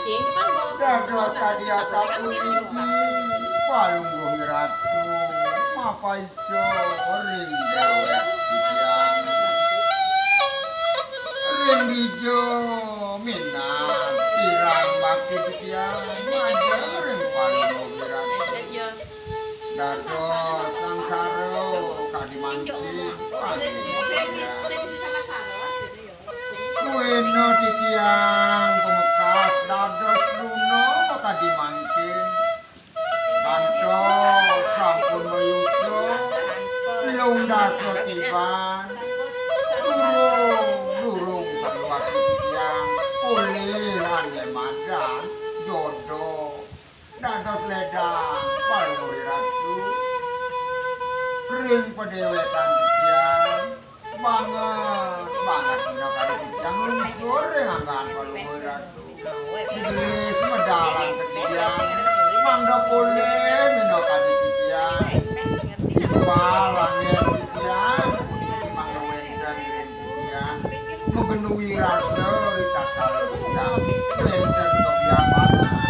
dados kadia sapuniki palungguh ratu mapaijo ring dewek titiang ring dijo minat pirang bakti titiang maja ring palungguh ratu dados sangsara kadimanci Weno titiang pemekas dados luno kadimanci kantos sampun mayuso lung daso tiban durung saluwatu titiang pulih ane madan jodoh dados ledang palungguh ratu ring pedewetan titiang banget dina kali titiang lungsur ring anggaan palungguh ratu digelis medalan titiang mangga pulih dina kali titiang dipalangin titiang puniki mangga wenten ring titiang megenuhi rasa rikata titiang wenten kebiasaan